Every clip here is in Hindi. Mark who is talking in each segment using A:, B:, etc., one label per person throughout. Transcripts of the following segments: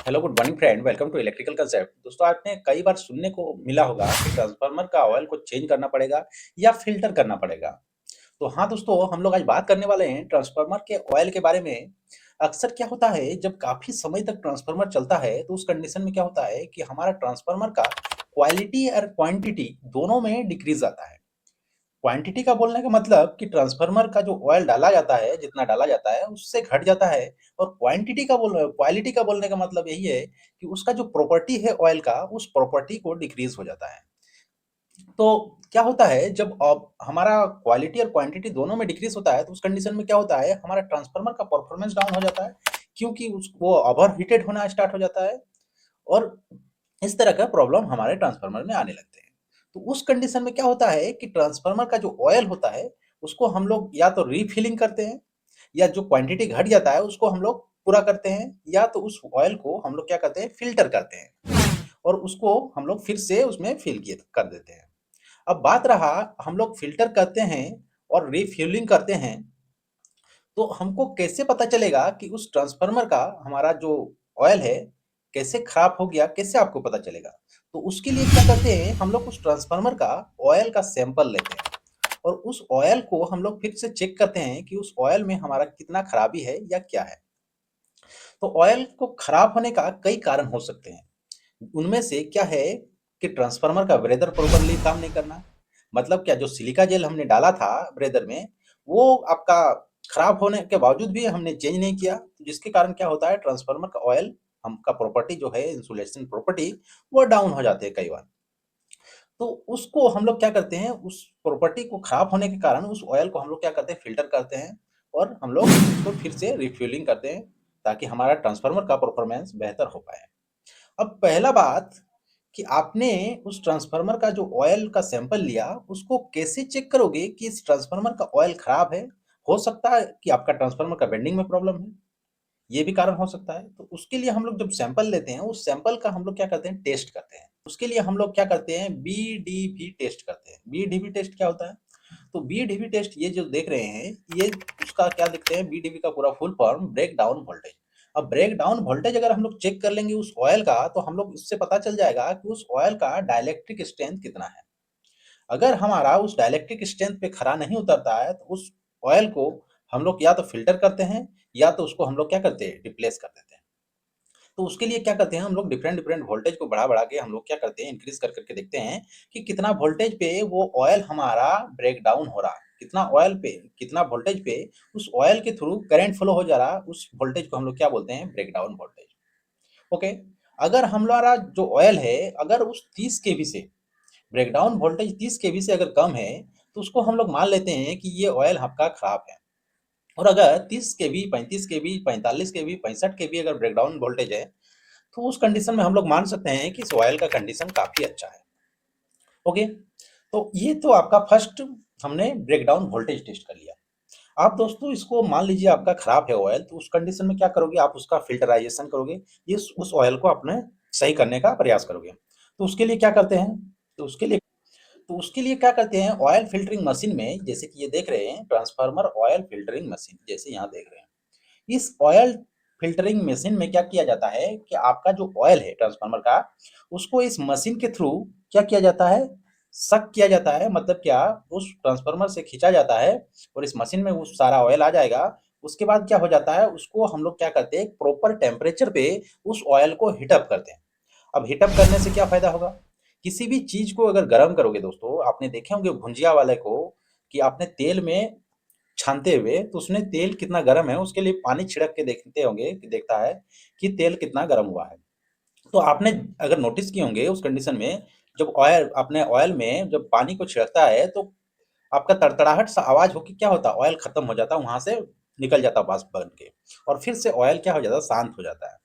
A: Hello good morning friend, welcome to electrical concept. दोस्तों, आपने कई बार सुनने को मिला होगा कि ट्रांसफार्मर का ऑयल को चेंज करना पड़ेगा या फिल्टर करना पड़ेगा। तो हाँ दोस्तों, हम लोग आज बात करने वाले हैं ट्रांसफार्मर के ऑयल के बारे में। अक्सर क्या होता है, जब काफी समय तक ट्रांसफार्मर चलता है तो उस कंडीशन में क्या होता है कि हमारा ट्रांसफार्मर का क्वालिटी और क्वांटिटी दोनों में डिक्रीज आता है। क्वांटिटी का बोलने का मतलब कि ट्रांसफार्मर का जो ऑयल डाला जाता है, जितना डाला जाता है उससे घट जाता है। और क्वालिटी का बोलने का मतलब यही है कि उसका जो प्रॉपर्टी है ऑयल का, उस प्रॉपर्टी को डिक्रीज हो जाता है। तो क्या होता है, जब अब हमारा क्वालिटी और क्वांटिटी दोनों में डिक्रीज होता है तो उस कंडीशन में क्या होता है, हमारा ट्रांसफार्मर का परफॉर्मेंस डाउन हो जाता है, क्योंकि वो ओवर हीटेड होना स्टार्ट हो जाता है। और इस तरह का प्रॉब्लम हमारे ट्रांसफार्मर में आने लगते हैं। तो उस कंडीशन में क्या होता है कि ट्रांसफार्मर का जो ऑयल होता है, उसको हम लोग या तो रीफिलिंग करते हैं, या जो क्वांटिटी घट जाता है उसको हम लोग पूरा करते हैं, या तो उस ऑयल को हम लोग क्या करते हैं, फिल्टर करते हैं और उसको हम लोग फिर से उसमें फिल किए कर देते हैं। अब बात रहा, हम लोग फिल्टर करते हैं और रिफ्यूलिंग करते हैं, तो हमको कैसे पता चलेगा कि उस ट्रांसफार्मर का हमारा जो ऑयल है कैसे खराब हो गया, कैसे आपको पता चलेगा? तो उसके लिए क्या करते हैं, हम लोग उस ट्रांसफार्मर का ऑयल का सैंपल लेते हैं और उस ऑयल को हम लोग फिर से चेक करते हैं कि उस ऑयल में हमारा कितना खराबी है या क्या है। तो ऑयल को खराब होने का कई कारण हो सकते हैं। उनमें से क्या है कि ट्रांसफार्मर का ब्रेदर प्रॉपर्ली काम नहीं करना। मतलब क्या, जो सिलिका जेल हमने डाला था ब्रेदर में, वो आपका खराब होने के बावजूद भी हमने चेंज नहीं किया, जिसके कारण क्या होता है, ट्रांसफार्मर का ऑयल हम का प्रॉपर्टी जो है, इंसुलेशन प्रॉपर्टी, वो डाउन हो जाते हैं कई बार। तो उसको हम लोग क्या करते हैं, उस प्रॉपर्टी को खराब होने के कारण उस ऑयल को हम लोग क्या करते हैं, फिल्टर करते हैं और हम लोग उसको फिर से रिफ्यूलिंग करते हैं, ताकि हमारा ट्रांसफार्मर का परफॉर्मेंस बेहतर हो पाए। अब पहला बात कि आपने उस ट्रांसफार्मर का जो ऑयल का सैंपल लिया, उसको कैसे चेक करोगे कि इस ट्रांसफार्मर का ऑयल खराब है? हो सकता है कि आपका ट्रांसफार्मर का बेंडिंग में प्रॉब्लम है, ये भी कारण हो सकता है। तो उसके लिए हम लोग जब सैंपल लेते हैं, उस सैंपल का हम लोग क्या करते हैं, टेस्ट करते हैं। उसके लिए हम लोग क्या करते हैं, बीडीवी टेस्ट करते हैं। बीडीवी टेस्ट क्या होता है? तो बीडीवी टेस्ट ये जो देख रहे हैं, ये उसका क्या लिखते हैं, बीडीवी का पूरा full form breakdown voltage. अब ब्रेक डाउन वोल्टेज अगर हम लोग चेक कर लेंगे उस ऑयल का, तो हम लोग इससे पता चल जाएगा कि उस ऑयल का डाइलेक्ट्रिक स्ट्रेंथ कितना है। अगर हमारा उस डाइलेक्ट्रिक स्ट्रेंथ पे खरा नहीं उतरता है, तो उस ऑयल को हम लोग या तो फिल्टर करते हैं, या तो उसको हम लोग क्या करते हैं, रिप्लेस कर देते हैं। तो उसके लिए क्या करते हैं, हम लोग डिफरेंट डिफरेंट वोल्टेज को बढ़ा बढ़ा के हम लोग क्या करते हैं, इंक्रीज कर करके देखते हैं कि कितना वोल्टेज पे वो ऑयल हमारा ब्रेक डाउन हो रहा है, कितना ऑयल पे, कितना वोल्टेज पे उस ऑयल के थ्रू करंट फ्लो हो जा रहा है। उस वोल्टेज को हम लोग क्या बोलते हैं, ब्रेक डाउन वोल्टेज। ओके। अगर हमारा जो ऑयल है, अगर उस 30 केवी से ब्रेकडाउन वोल्टेज 30 केवी से अगर कम है, तो उसको हम लोग मान लेते हैं कि ये ऑयल आपका खराब है। और अगर 30 केवी, 35 केवी, 45 केवी, 65 केवी अगर ब्रेकडाउन वोल्टेज है, तो उस कंडीशन में हम लोग मान सकते हैं कि इस ऑयल का कंडीशन काफी अच्छा है। ओके। तो ये तो आपका फर्स्ट, हमने ब्रेकडाउन वोल्टेज टेस्ट कर लिया। आप दोस्तों इसको मान लीजिए आपका खराब है ऑयल, तो उस कंडीशन में क्या करोगे, आप उसका फिल्टराइजेशन करोगे, ये उस ऑयल को अपने सही करने का प्रयास करोगे। तो उसके लिए क्या करते हैं, तो उसके लिए तो उसके लिए क्या करते हैं, ऑयल फिल्टरिंग मशीन में, जैसे कि ये देख रहे हैं ट्रांसफार्मर ऑयल फिल्टरिंग मशीन, जैसे यहाँ देख रहे हैं, इस ऑयल फिल्टरिंग मशीन में क्या किया जाता है कि आपका जो ऑयल है ट्रांसफार्मर का, उसको इस मशीन के थ्रू क्या किया जाता है, सक किया जाता है। मतलब क्या, उस ट्रांसफार्मर से खींचा जाता है और इस मशीन में वो सारा ऑयल आ जाएगा। उसके बाद क्या हो जाता है, उसको हम लोग क्या करते हैं, प्रॉपर टेम्परेचर पे उस ऑयल को हीटअप करते हैं। अब हीटअप करने से क्या फायदा होगा, किसी भी चीज को अगर गर्म करोगे दोस्तों, आपने देखे होंगे भुंजिया वाले को, कि आपने तेल में छानते हुए, तो उसने तेल कितना गर्म है उसके लिए पानी छिड़क के देखते होंगे, कि देखता है कि तेल कितना गर्म हुआ है। तो आपने अगर नोटिस किए होंगे उस कंडीशन में, जब ऑयल अपने ऑयल में जब पानी को छिड़कता है, तो आपका तड़तड़ाहट सा आवाज होके क्या होता है, ऑयल खत्म हो जाता है, वहां से निकल जाता है वाष्प बन के, और फिर से ऑयल क्या हो जाता है, शांत हो जाता है।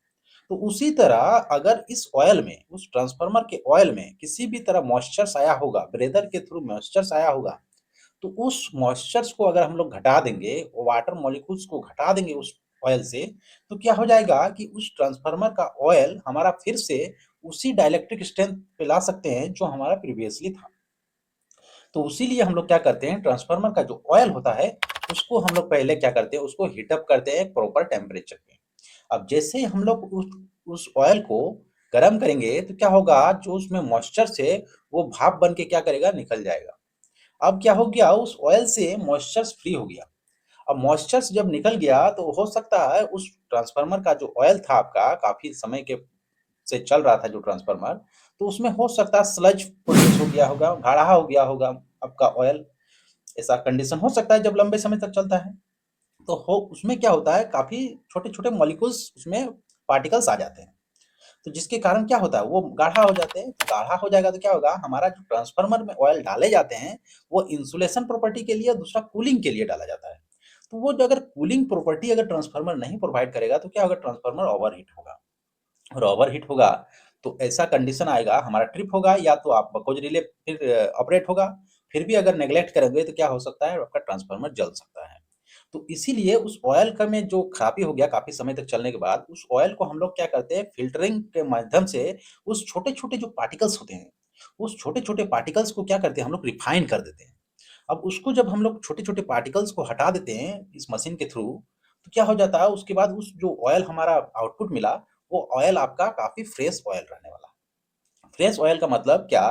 A: तो उसी तरह अगर इस ऑयल में, उस ट्रांसफार्मर के ऑयल में किसी भी तरह मॉइस्चर आया होगा, ब्रेदर के थ्रू मॉइस्चर आया होगा, तो उस मॉइस्चर्स को अगर हम लोग घटा देंगे, वाटर मॉलिक्यूल्स को घटा देंगे उस ऑयल से, तो क्या हो जाएगा कि उस ट्रांसफार्मर का ऑयल हमारा फिर से उसी डाइलेक्ट्रिक स्ट्रेंथ पे ला सकते हैं जो हमारा प्रीवियसली था। तो उसी लिए हम लोग क्या करते हैं, ट्रांसफार्मर का जो ऑयल होता है, उसको हम लोग पहले क्या करते हैं, उसको हीटअप करते हैं एक प्रॉपर टेम्परेचर पे। अब जैसे ही हम लोग उस ऑयल को गरम करेंगे तो क्या होगा, जो उसमें मॉइस्चर है वो भाप बन के क्या करेगा, निकल जाएगा। अब क्या हो गया, उस ऑयल से मॉइस्चर फ्री हो गया। अब मॉइस्चर जब निकल गया तो हो सकता है उस ट्रांसफार्मर का जो ऑयल था आपका, काफी समय के से चल रहा था जो ट्रांसफार्मर, तो उसमें हो सकता है स्लज प्रोड्यूस हो गया होगा, गाढ़ा हो गया होगा आपका ऑयल। ऐसा कंडीशन हो सकता है जब लंबे समय तक चलता है। तो हो उसमें क्या होता है, काफी छोटे छोटे मॉलिक्यूल्स उसमें पार्टिकल्स आ जाते हैं। तो जिसके कारण क्या होता है, वो गाढ़ा हो जाते हैं। गाढ़ा हो जाएगा तो क्या होगा, हमारा जो ट्रांसफार्मर में ऑयल डाले जाते हैं वो इंसुलेशन प्रॉपर्टी के लिए, दूसरा कूलिंग के लिए डाला जाता है। तो वो जो अगर कूलिंग प्रॉपर्टी अगर ट्रांसफार्मर नहीं प्रोवाइड करेगा तो क्या होगा, ट्रांसफार्मर ओवरहीट होगा। और ओवरहीट होगा तो ऐसा कंडीशन आएगा, हमारा ट्रिप होगा या तो आप बकोज रिले फिर ऑपरेट होगा। फिर भी अगर नेग्लेक्ट करेंगे तो क्या हो सकता है, आपका ट्रांसफार्मर जल सकता है। तो इसीलिए उस ऑयल का में जो खराबी हो गया काफी समय तक चलने के बाद, उस ऑयल को हम लोग क्या करते हैं, फिल्टरिंग के माध्यम से उस छोटे छोटे जो पार्टिकल्स होते हैं, उस छोटे छोटे पार्टिकल्स को क्या करते हैं, हम लोग रिफाइन कर देते हैं। अब उसको जब हम लोग छोटे छोटे पार्टिकल्स को हटा देते हैं इस मशीन के थ्रू, तो क्या हो जाता है, उसके बाद उस जो ऑयल हमारा आउटपुट मिला, वो ऑयल आपका काफी फ्रेश ऑयल रहने वाला। फ्रेश ऑयल का मतलब क्या,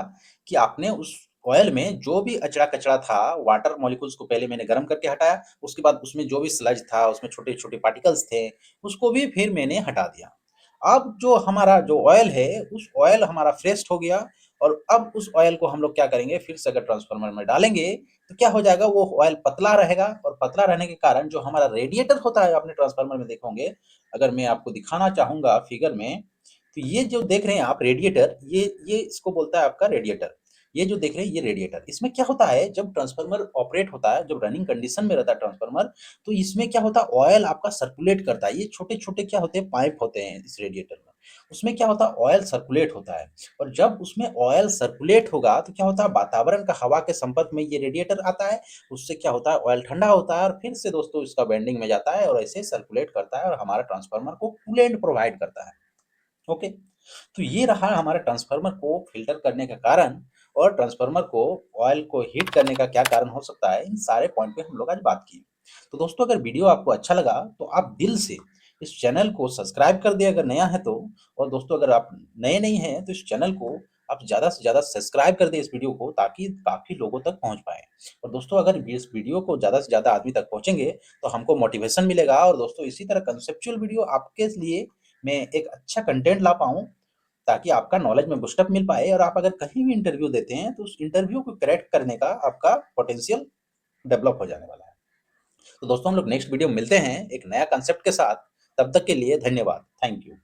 A: कि आपने उस ऑयल में जो भी अचड़ा-कचरा था, वाटर मॉलिक्यूल्स को पहले मैंने गरम करके हटाया, उसके बाद उसमें जो भी स्लज था, उसमें छोटे-छोटे पार्टिकल्स थे, उसको भी फिर मैंने हटा दिया। अब जो हमारा जो ऑयल है, उस ऑयल हमारा फ्रेश हो गया। और अब उस ऑयल को हम लोग क्या करेंगे, फिर से अगर ट्रांसफार्मर में डालेंगे, तो क्या हो जाएगा, वो ऑयल पतला रहेगा। और पतला रहने के कारण जो हमारा रेडिएटर होता है, आपने ट्रांसफार्मर में देखे होंगे, अगर मैं आपको दिखाना चाहूँगा फिगर में, तो ये जो देख रहे हैं आप रेडिएटर, ये इसको बोलता है आपका रेडिएटर। ये जो देख रहे हैं ये रेडिएटर। इसमें क्या होता है, जब ट्रांसफार्मर ऑपरेट होता है, जब रनिंग कंडीशन में रहता है ट्रांसफार्मर, तो इसमें क्या होता है, ऑयल आपका सर्कुलेट करता है। ये छोटे-छोटे क्या होते हैं, पाइप होते हैं इस रेडिएटर में। उसमें क्या होता है, ऑयल सर्कुलेट होता है। और जब उसमें ऑयल सर्कुलेट होगा तो क्या होता है, वातावरण का हवा के संपर्क में ये रेडिएटर आता है। उससे क्या होता है, ऑयल ठंडा होता है और फिर से दोस्तों इसका बेंडिंग में जाता है और ऐसे सर्कुलेट करता है और हमारा ट्रांसफार्मर को कूलेंट प्रोवाइड करता है। ओके। तो ये रहा हमारे ट्रांसफार्मर को फ़िल्टर करने का कारण। और ट्रांसफार्मर को ऑयल को हीट करने का क्या कारण हो सकता है, इन सारे पॉइंट पे हम लोग आज बात की। तो दोस्तों अगर वीडियो आपको अच्छा लगा तो आप दिल से इस चैनल को सब्सक्राइब कर दें अगर नया है तो। और दोस्तों अगर आप नए नहीं हैं तो इस चैनल को आप ज़्यादा से ज़्यादा सब्सक्राइब कर दें इस वीडियो को, ताकि काफ़ी लोगों तक पहुँच पाए। और दोस्तों अगर इस वीडियो को ज़्यादा से ज़्यादा आदमी तक पहुँचेंगे तो हमको मोटिवेशन मिलेगा। और दोस्तों इसी तरह कंसेप्चुअल वीडियो आपके लिए मैं एक अच्छा कंटेंट ला पाऊँ, ताकि आपका नॉलेज में बूस्ट अप मिल पाए और आप अगर कहीं भी इंटरव्यू देते हैं तो उस इंटरव्यू को क्रैक करने का आपका पोटेंशियल डेवलप हो जाने वाला है। तो दोस्तों हम लोग नेक्स्ट वीडियो में मिलते हैं एक नया कंसेप्ट के साथ। तब तक के लिए धन्यवाद। Thank you.